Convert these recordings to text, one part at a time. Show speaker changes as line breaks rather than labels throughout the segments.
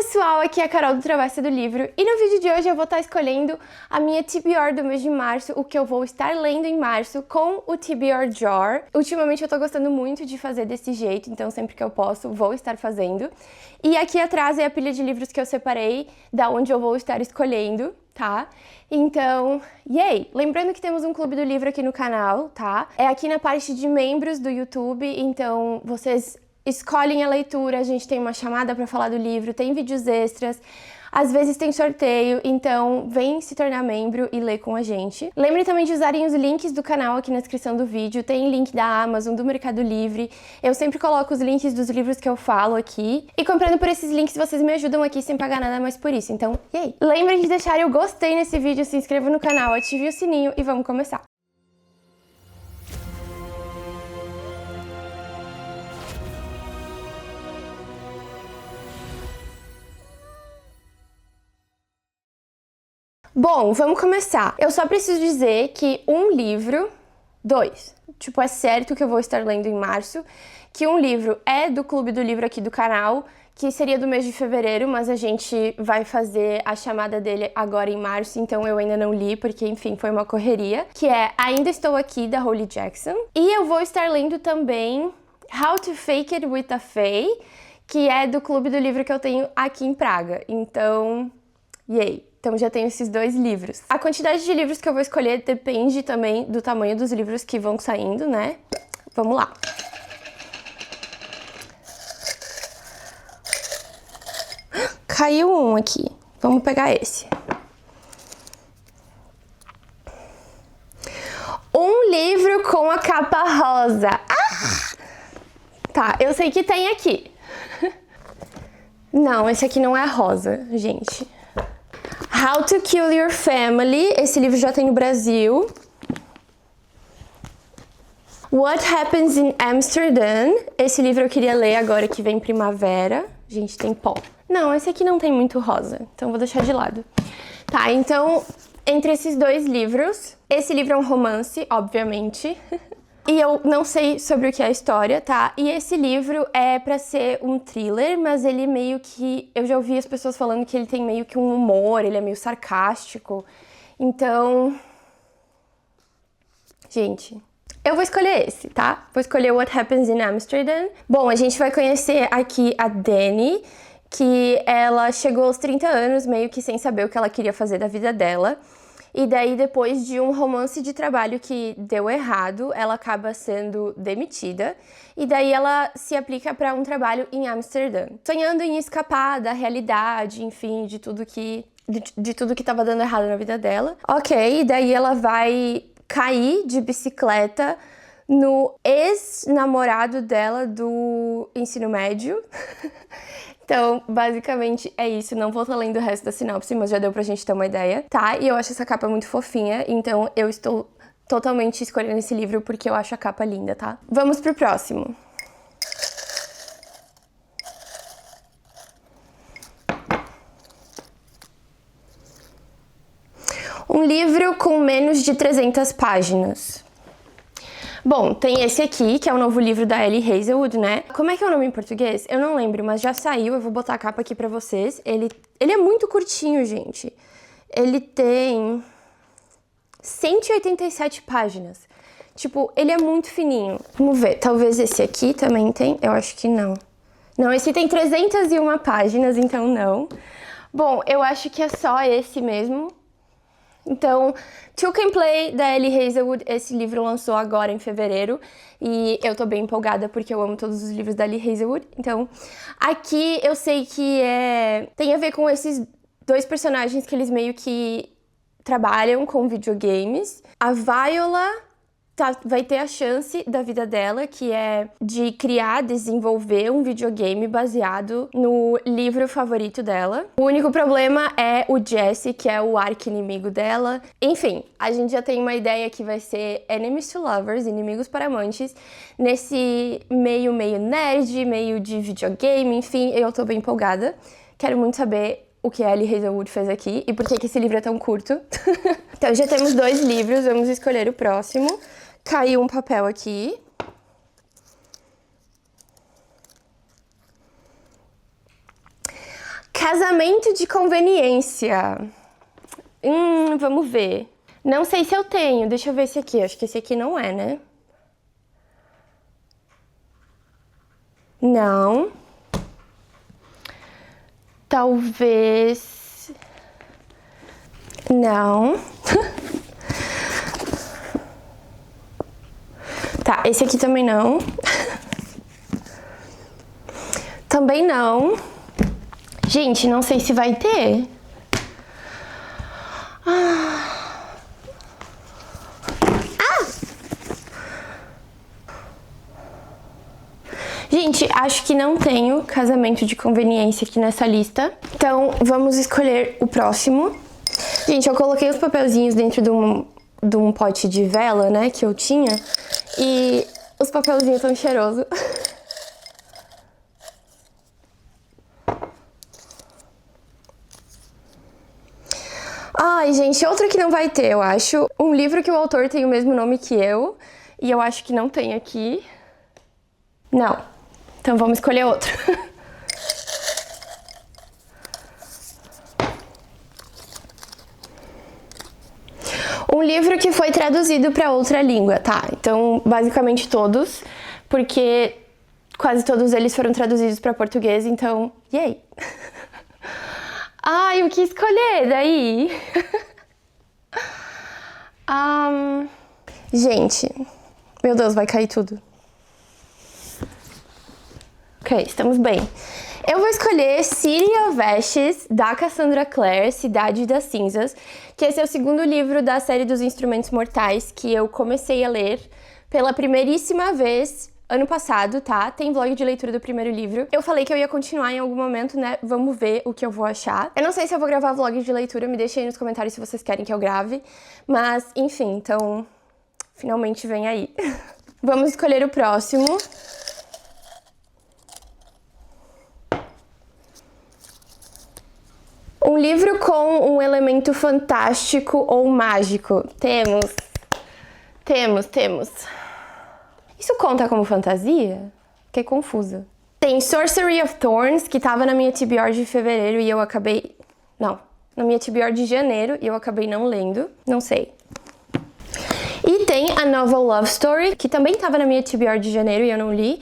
pessoal, aqui é a Carol do Travessa do Livro e no vídeo de hoje eu vou estar escolhendo a minha TBR do mês de março, o que eu vou estar lendo em março com o TBR Jar. Ultimamente eu tô gostando muito de fazer desse jeito, então sempre que eu posso vou estar fazendo. E aqui atrás é a pilha de livros que eu separei, da onde eu vou estar escolhendo, tá? Então, yay! Lembrando que temos um clube do livro aqui no canal, tá? É aqui na parte de membros do YouTube, então vocês escolhem a leitura, a gente tem uma chamada para falar do livro, tem vídeos extras, às vezes tem sorteio, então vem se tornar membro e ler com a gente. Lembrem também de usarem os links do canal aqui na descrição do vídeo, tem link da Amazon, do Mercado Livre, eu sempre coloco os links dos livros que eu falo aqui, e comprando por esses links vocês me ajudam aqui sem pagar nada mais por isso, então, yay! Lembrem de deixarem o gostei nesse vídeo, se inscrevam no canal, ativem o sininho e vamos começar! Bom, vamos começar. Eu só preciso dizer que é certo que eu vou estar lendo em março, que um livro é do Clube do Livro aqui do canal, que seria do mês de fevereiro, mas a gente vai fazer a chamada dele agora em março, então eu ainda não li, porque, enfim, foi uma correria, que é Ainda Estou Aqui, da Holly Jackson. E eu vou estar lendo também How to Fake It with a Fae, que é do Clube do Livro que eu tenho aqui em Praga. Então, yay! Então já tenho esses dois livros. A quantidade de livros que eu vou escolher depende também do tamanho dos livros que vão saindo, né? Vamos lá. Caiu um aqui. Vamos pegar esse. Um livro com a capa rosa. Ah! Tá, eu sei que tem aqui. Não, esse aqui não é rosa, gente. How to Kill Your Family, esse livro já tem no Brasil. What Happens in Amsterdam, esse livro eu queria ler agora que vem primavera. Gente, tem pó. Não, esse aqui não tem muito rosa, então vou deixar de lado. Tá, então, entre esses dois livros, esse livro é um romance, obviamente. E eu não sei sobre o que é a história, tá? E esse livro é pra ser um thriller, mas ele meio que... Eu já ouvi as pessoas falando que ele tem meio que um humor, ele é meio sarcástico. Então... Gente, eu vou escolher esse, tá? Vou escolher What Happens in Amsterdam. Bom, a gente vai conhecer aqui a Dani, que ela chegou aos 30 anos meio que sem saber o que ela queria fazer da vida dela. E daí, depois de um romance de trabalho que deu errado, ela acaba sendo demitida. E daí ela se aplica para um trabalho em Amsterdã, sonhando em escapar da realidade, enfim, de tudo que estava dando errado na vida dela. Ok, e daí ela vai cair de bicicleta no ex-namorado dela do ensino médio. Então, basicamente é isso, não vou estar lendo o resto da sinopse, mas já deu pra gente ter uma ideia, tá? E eu acho essa capa muito fofinha, então eu estou totalmente escolhendo esse livro porque eu acho a capa linda, tá? Vamos pro próximo. Um livro com menos de 300 páginas. Bom, tem esse aqui, que é o novo livro da Ellie Hazelwood, né? Como é que é o nome em português? Eu não lembro, mas já saiu, eu vou botar a capa aqui pra vocês. Ele é muito curtinho, gente. Ele tem 187 páginas. Tipo, ele é muito fininho. Vamos ver, talvez esse aqui também tem? Eu acho que não. Não, esse tem 301 páginas, então não. Bom, eu acho que é só esse mesmo. Então, Two Can Play, da Ellie Hazelwood, esse livro lançou agora em fevereiro e eu tô bem empolgada porque eu amo todos os livros da Ellie Hazelwood. Então, aqui eu sei que tem a ver com esses dois personagens que eles meio que trabalham com videogames. A Viola vai ter a chance da vida dela, que é de criar, desenvolver um videogame baseado no livro favorito dela. O único problema é o Jesse, que é o arqui-inimigo dela. Enfim, a gente já tem uma ideia que vai ser Enemies to Lovers, inimigos para amantes, nesse meio nerd, meio de videogame, enfim, eu tô bem empolgada. Quero muito saber o que a Ellie Hazelwood fez aqui e por que esse livro é tão curto. Então já temos dois livros, vamos escolher o próximo. Caiu um papel aqui. Casamento de conveniência. Vamos ver. Não sei se eu tenho. Deixa eu ver esse aqui. Acho que esse aqui não é, né? Não. Talvez... Não. Tá, esse aqui também não. Também não. Gente, não sei se vai ter. Gente, acho que não tenho casamento de conveniência aqui nessa lista. Então, vamos escolher o próximo. Gente, eu coloquei os papelzinhos dentro de um pote de vela, né, que eu tinha. E os papelzinhos estão cheirosos. Ai, gente, outro que não vai ter, eu acho. Um livro que o autor tem o mesmo nome que eu. E eu acho que não tem aqui. Não. Então vamos escolher outro. Um livro que foi traduzido para outra língua, tá? Então, basicamente todos, porque quase todos eles foram traduzidos para português, então, yay! Ai, o que escolher daí? Gente, meu Deus, vai cair tudo. Ok, estamos bem. Eu vou escolher City of Ashes, da Cassandra Clare, Cidade das Cinzas, que esse é o segundo livro da série dos Instrumentos Mortais, que eu comecei a ler pela primeiríssima vez ano passado, tá? Tem vlog de leitura do primeiro livro. Eu falei que eu ia continuar em algum momento, né? Vamos ver o que eu vou achar. Eu não sei se eu vou gravar vlog de leitura, me deixem aí nos comentários se vocês querem que eu grave. Mas, enfim, então, finalmente vem aí. Vamos escolher o próximo. Um livro com um elemento fantástico ou mágico. Temos. Isso conta como fantasia? Fiquei confusa. Tem Sorcery of Thorns, que tava na minha TBR de fevereiro e eu acabei... Não, na minha TBR de janeiro e eu acabei não lendo. Não sei. E tem A Novel Love Story, que também tava na minha TBR de janeiro e eu não li.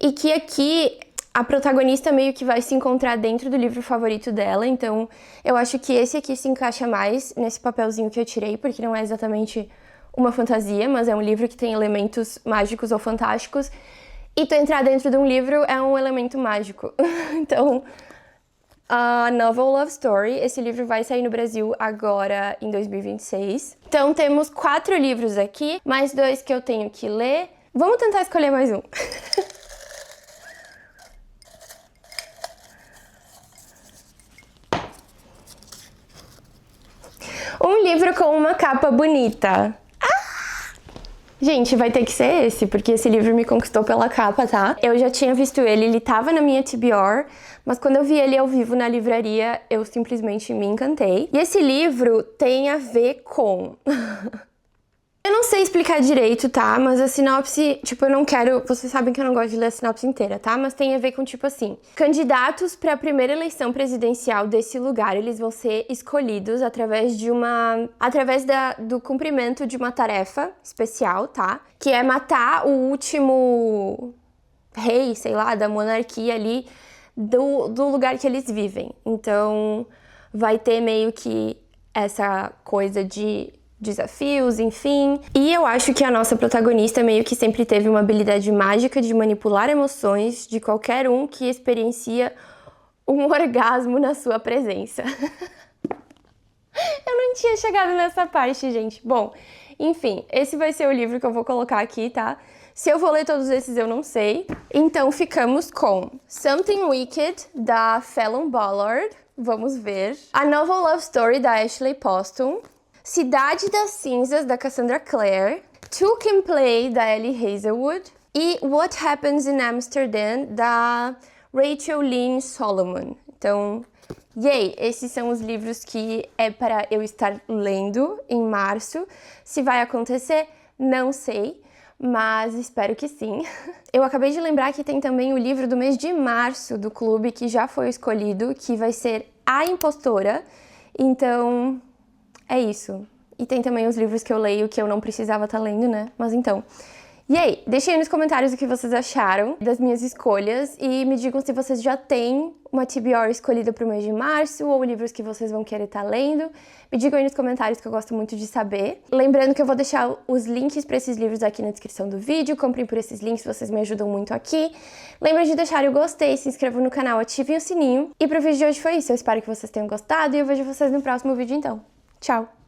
E que aqui... A protagonista meio que vai se encontrar dentro do livro favorito dela, então eu acho que esse aqui se encaixa mais nesse papelzinho que eu tirei, porque não é exatamente uma fantasia, mas é um livro que tem elementos mágicos ou fantásticos, e tu entrar dentro de um livro é um elemento mágico. Então, a Novel Love Story, esse livro vai sair no Brasil agora em 2026. Então temos 4 livros aqui, mais 2 que eu tenho que ler. Vamos tentar escolher mais um. Um livro com uma capa bonita. Gente, vai ter que ser esse, porque esse livro me conquistou pela capa, tá? Eu já tinha visto ele tava na minha TBR, mas quando eu vi ele ao vivo na livraria, eu simplesmente me encantei. E esse livro tem a ver com... Eu não sei explicar direito, tá? Mas a sinopse, tipo, eu não quero... Vocês sabem que eu não gosto de ler a sinopse inteira, tá? Mas tem a ver com, tipo assim... Candidatos para a primeira eleição presidencial desse lugar, eles vão ser escolhidos através de uma... do cumprimento de uma tarefa especial, tá? Que é matar o último rei, sei lá, da monarquia ali, do lugar que eles vivem. Então, vai ter meio que essa coisa de... desafios, enfim. E eu acho que a nossa protagonista meio que sempre teve uma habilidade mágica de manipular emoções de qualquer um que experiencia um orgasmo na sua presença. Eu não tinha chegado nessa parte, gente. Bom, enfim, esse vai ser o livro que eu vou colocar aqui, tá? Se eu vou ler todos esses, eu não sei. Então, ficamos com Something Wicked, da Fallon Ballard. Vamos ver. A Novel Love Story, da Ashley Poston. Cidade das Cinzas, da Cassandra Clare, Two Can Play, da Ellie Hazelwood, e What Happens in Amsterdam, da Rachel Lynn Solomon. Então, yay! Esses são os livros que é para eu estar lendo em março. Se vai acontecer, não sei, mas espero que sim. Eu acabei de lembrar que tem também o livro do mês de março do clube, que já foi escolhido, que vai ser A Impostora. Então, é isso. E tem também os livros que eu leio que eu não precisava estar lendo, né? Mas então... E aí, deixem aí nos comentários o que vocês acharam das minhas escolhas e me digam se vocês já têm uma TBR escolhida para o mês de março ou livros que vocês vão querer estar lendo. Me digam aí nos comentários que eu gosto muito de saber. Lembrando que eu vou deixar os links para esses livros aqui na descrição do vídeo. Comprem por esses links, vocês me ajudam muito aqui. Lembrem de deixar o gostei, se inscrevam no canal, ativem o sininho. E pro vídeo de hoje foi isso. Eu espero que vocês tenham gostado e eu vejo vocês no próximo vídeo então. Tchau!